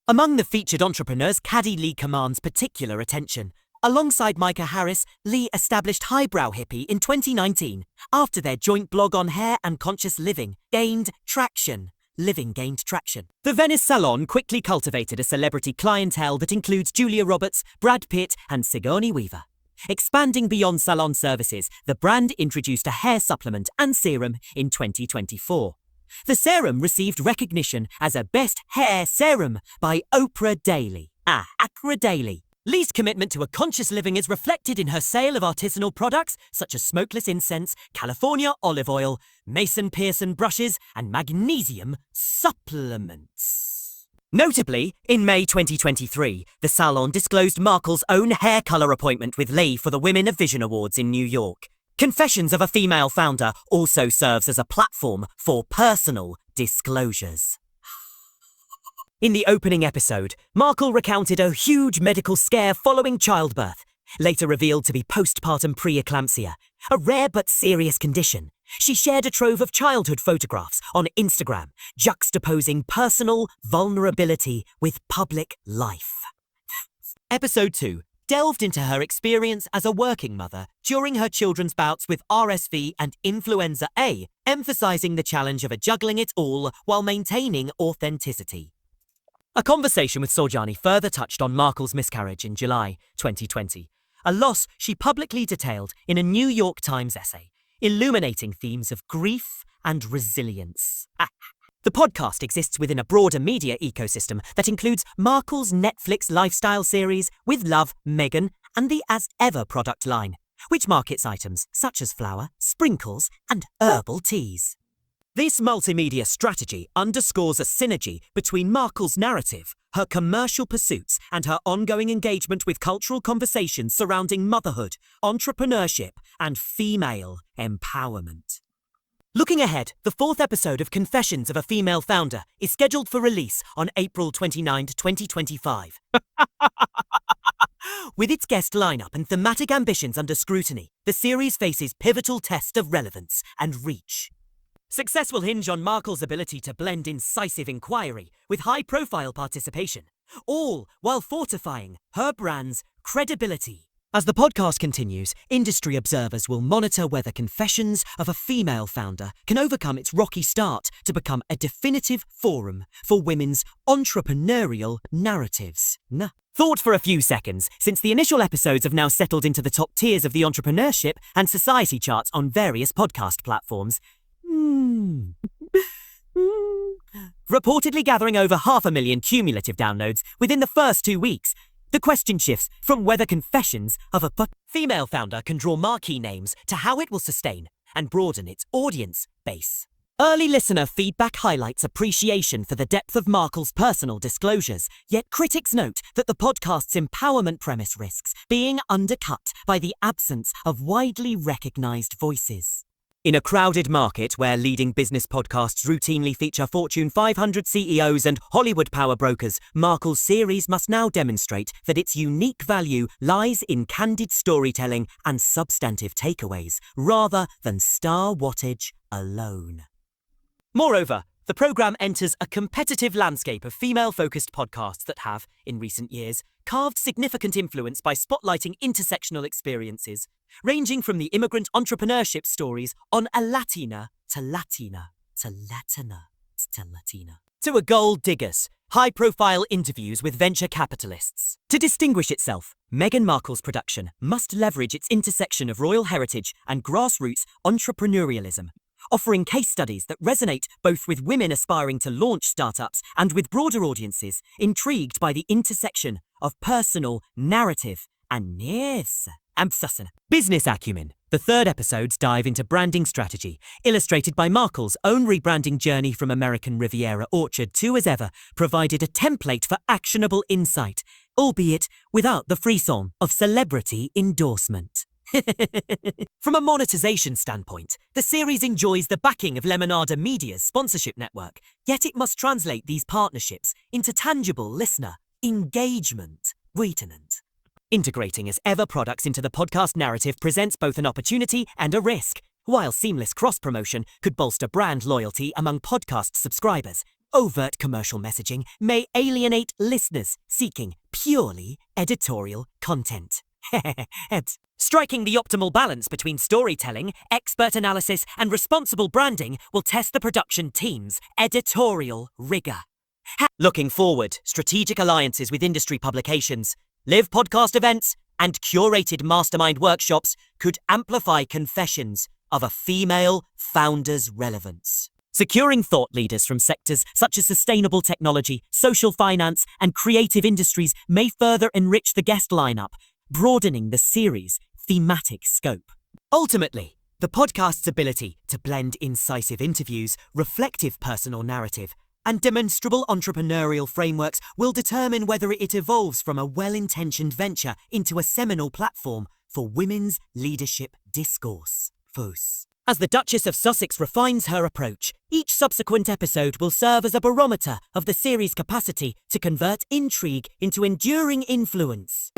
Among the featured entrepreneurs, Caddy Lee commands particular attention. Alongside Micah Harris, Lee established Highbrow Hippie in 2019 after their joint blog on hair and conscious living gained traction. Gained traction. The Venice salon quickly cultivated a celebrity clientele that includes Julia Roberts, Brad Pitt, and Sigourney Weaver. Expanding beyond salon services, the brand introduced a hair supplement and serum in 2024. The serum received recognition as a Best Hair Serum by Oprah Daily. Oprah Daily. Lee's commitment to a conscious living is reflected in her sale of artisanal products such as smokeless incense, California olive oil, Mason Pearson brushes, and magnesium supplements. Notably, in May 2023, the salon disclosed Markle's own hair color appointment with Lee for the Women of Vision Awards in New York. Confessions of a Female Founder also serves as a platform for personal disclosures. In the opening episode, Markle recounted a huge medical scare following childbirth, later revealed to be postpartum preeclampsia, a rare but serious condition. She shared a trove of childhood photographs on Instagram, juxtaposing personal vulnerability with public life. Episode 2 delved into her experience as a working mother during her children's bouts with RSV and influenza A, emphasizing the challenge of juggling it all while maintaining authenticity. A conversation with Sorjani further touched on Markle's miscarriage in July 2020, a loss she publicly detailed in a New York Times essay, illuminating themes of grief and resilience. The podcast exists within a broader media ecosystem that includes Markle's Netflix lifestyle series With Love, Meghan, and the As Ever product line, which markets items such as flour, sprinkles, and herbal teas. This multimedia strategy underscores a synergy between Markle's narrative, her commercial pursuits, and her ongoing engagement with cultural conversations surrounding motherhood, entrepreneurship, and female empowerment. Looking ahead, the 4th episode of Confessions of a Female Founder is scheduled for release on April 29, 2025. With its guest lineup and thematic ambitions under scrutiny, the series faces pivotal tests of relevance and reach. Success will hinge on Markle's ability to blend incisive inquiry with high-profile participation, all while fortifying her brand's credibility. As the podcast continues, industry observers will monitor whether Confessions of a Female Founder can overcome its rocky start to become a definitive forum for women's entrepreneurial narratives. Thought for a few seconds, since the initial episodes have now settled into the top tiers of the entrepreneurship and society charts on various podcast platforms. Reportedly gathering over 500,000 cumulative downloads within the first 2 weeks, the question shifts from whether Confessions of a Female Founder can draw marquee names to how it will sustain and broaden its audience base. Early listener feedback highlights appreciation for the depth of Markle's personal disclosures, yet critics note that the podcast's empowerment premise risks being undercut by the absence of widely recognized voices. In a crowded market where leading business podcasts routinely feature Fortune 500 CEOs and Hollywood power brokers, Markle's series must now demonstrate that its unique value lies in candid storytelling and substantive takeaways, rather than star wattage alone. Moreover, the program enters a competitive landscape of female-focused podcasts that have, in recent years, carved significant influence by spotlighting intersectional experiences, ranging from the immigrant entrepreneurship stories on a Latina to Latina to Latina to Latina, to a gold diggers, high-profile interviews with venture capitalists. To distinguish itself, Meghan Markle's production must leverage its intersection of royal heritage and grassroots entrepreneurialism, offering case studies that resonate both with women aspiring to launch startups and with broader audiences intrigued by the intersection of personal narrative and business acumen. The 3rd episodes dive into branding strategy, illustrated by Markle's own rebranding journey from American Riviera Orchard to As Ever, provided a template for actionable insight, albeit without the frisson of celebrity endorsement. From a monetization standpoint, the series enjoys the backing of Lemonada Media's sponsorship network, yet it must translate these partnerships into tangible listener engagement. Integrating As Ever products into the podcast narrative presents both an opportunity and a risk. While seamless cross-promotion could bolster brand loyalty among podcast subscribers, Overt commercial messaging may alienate listeners seeking purely editorial content. Striking the optimal balance between storytelling, expert analysis, and responsible branding will test the production team's editorial rigor. Looking forward, strategic alliances with industry publications, live podcast events, and curated mastermind workshops could amplify confessions of a female founder's relevance. Securing thought leaders from sectors such as sustainable technology, social finance, and creative industries may further enrich the guest lineup, broadening the series' thematic scope. Ultimately, the podcast's ability to blend incisive interviews, reflective personal narrative, and demonstrable entrepreneurial frameworks will determine whether it evolves from a well-intentioned venture into a seminal platform for women's leadership discourse. As the Duchess of Sussex refines her approach, each subsequent episode will serve as a barometer of the series' capacity to convert intrigue into enduring influence.